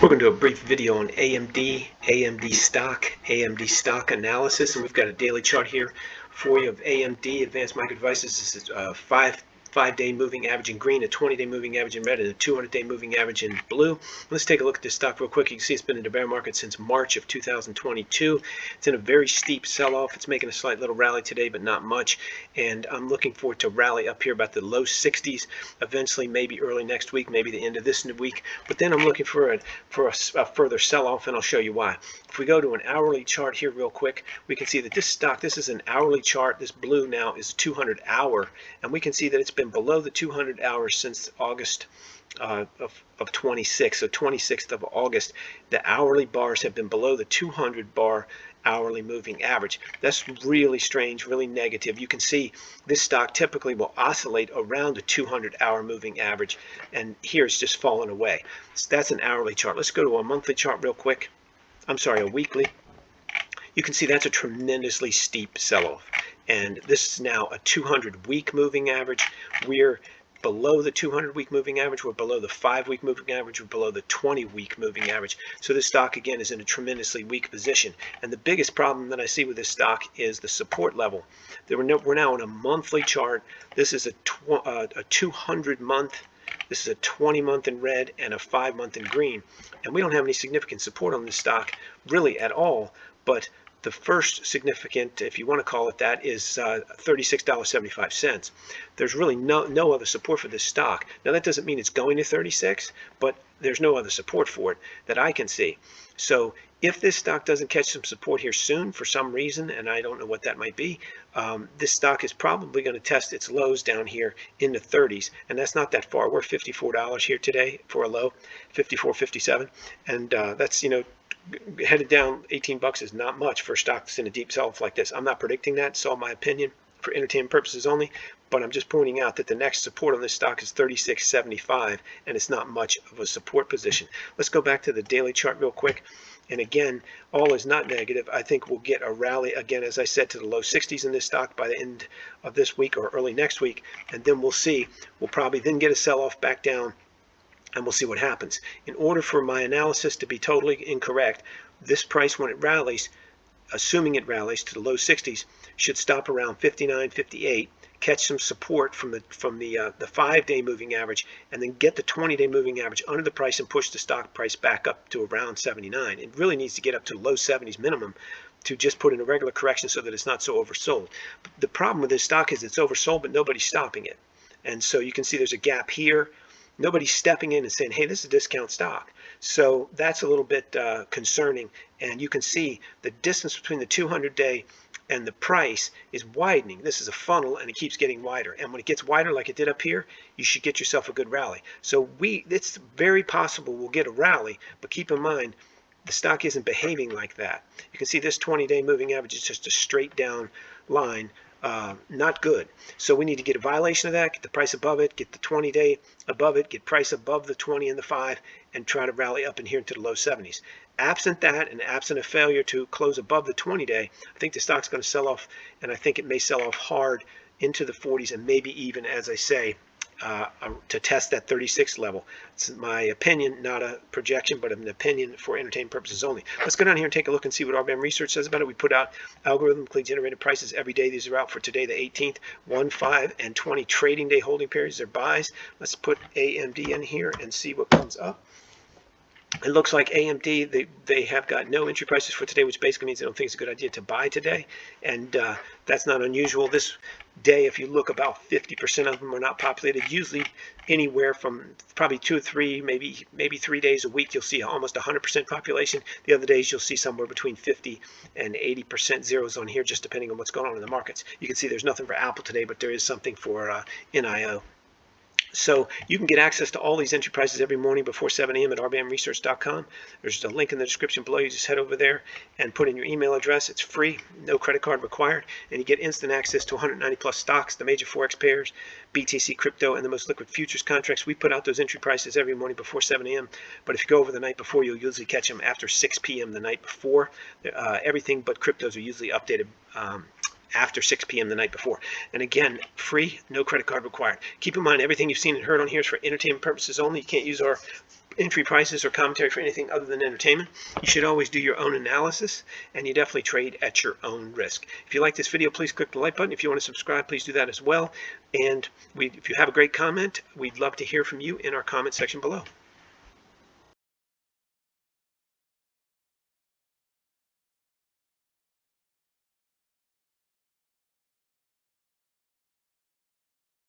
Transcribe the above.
We're going to do a brief video on AMD Stock Analysis, and we've got a daily chart here for you of AMD Advanced Micro Devices. This is a five-day moving average in green, a 20-day moving average in red, and a 200-day moving average in blue. Let's take a look at this stock real quick. You can see it's been in the bear market since March of 2022. It's in a very steep sell-off. It's making a slight little rally today, but not much. And I'm looking for it to rally up here about the low 60s, eventually maybe early next week, maybe the end of this week. But then I'm looking for a further sell-off, and I'll show you why. If we go to an hourly chart here real quick, we can see that this stock, this is an hourly chart. This blue now is 200 hour, and we can see that it's been below the 200 hours since August of 26. So 26th of August, the hourly bars have been below the 200 bar hourly moving average. That's really strange, really negative. You can see this stock typically will oscillate around the 200 hour moving average, and here it's just fallen away. So that's an hourly chart. Let's go to a monthly chart real quick. I'm sorry, a weekly. You can see that's a tremendously steep sell-off, and this is now a 200 week moving average. We're below the 200 week moving average, we're below the 5-week moving average, we're below the 20-week moving average. So this stock again is in a tremendously weak position, and the biggest problem that I see with this stock is the support level. We're now on a monthly chart. This is a 200 month, this is a 20 month in red, and a 5 month in green, and we don't have any significant support on this stock really at all. But the first significant, if you want to call it that, is $36.75. There's really no other support for this stock. Now that doesn't mean it's going to 36, but there's no other support for it that I can see. So if this stock doesn't catch some support here soon for some reason, and I don't know what that might be, this stock is probably going to test its lows down here in the 30s, and that's not that far. We're $54 here today for a low, 54, 57, and that's, you know, headed down 18 bucks is not much for a stock that's in a deep sell-off like this. I'm not predicting that. It's all my opinion for entertainment purposes only, but I'm just pointing out that the next support on this stock is 36.75, and it's not much of a support position. Let's go back to the daily chart real quick. And again, all is not negative. I think we'll get a rally again, as I said, to the low 60s in this stock by the end of this week or early next week, and then we'll see. We'll probably then get a sell-off back down, and we'll see what happens. In order for my analysis to be totally incorrect, this price, when it rallies, assuming it rallies to the low 60s, should stop around 59, 58, catch some support from the 5-day moving average, and then get the 20-day moving average under the price and push the stock price back up to around 79. It really needs to get up to low 70s minimum to just put in a regular correction so that it's not so oversold. But the problem with this stock is it's oversold, but nobody's stopping it. And so you can see there's a gap here. Nobody's stepping in and saying, hey, this is a discount stock. So that's a little bit concerning. And you can see the distance between the 200-day and the price is widening. This is a funnel, and it keeps getting wider. And when it gets wider like it did up here, you should get yourself a good rally. So it's very possible we'll get a rally, but keep in mind, the stock isn't behaving like that. You can see this 20-day moving average is just a straight down line. Not good. So we need to get a violation of that, get the price above it, get the 20-day above it, get price above the 20 and the 5, and try to rally up in here into the low 70s. Absent that, and absent a failure to close above the 20-day, I think the stock's going to sell off, and I think it may sell off hard into the 40s, and maybe even, as I say, to test that 36 level. It's my opinion, not a projection, but an opinion for entertainment purposes only. Let's go down here and take a look and see what RBM Research says about it. We put out algorithmically generated prices every day. These are out for today, the 18th, 1, 5, and 20 trading day holding periods. They're buys. Let's put AMD in here and see what comes up. It looks like AMD, they have got no entry prices for today, which basically means they don't think it's a good idea to buy today. And that's not unusual. This day, if you look, about 50% of them are not populated. Usually anywhere from probably 2 or 3, maybe 3 days a week, you'll see almost 100% population. The other days, you'll see somewhere between 50 and 80% zeros on here, just depending on what's going on in the markets. You can see there's nothing for Apple today, but there is something for NIO. So you can get access to all these entry prices every morning before 7 a.m. at rbmresearch.com. There's a link in the description below. You just head over there and put in your email address. It's free, no credit card required, and you get instant access to 190 plus stocks, the major forex pairs, BTC crypto, and the most liquid futures contracts. We put out those entry prices every morning before 7 a.m. But if you go over the night before, you'll usually catch them after 6 p.m. the night before. Everything but cryptos are usually updated after 6 p.m. the night before. And again, free, no credit card required. Keep in mind, everything you've seen and heard on here is for entertainment purposes only. You can't use our entry prices or commentary for anything other than entertainment. You should always do your own analysis, and you definitely trade at your own risk. If you like this video, please click the like button. If you want to subscribe, please do that as well. And if you have a great comment, we'd love to hear from you in our comment section below.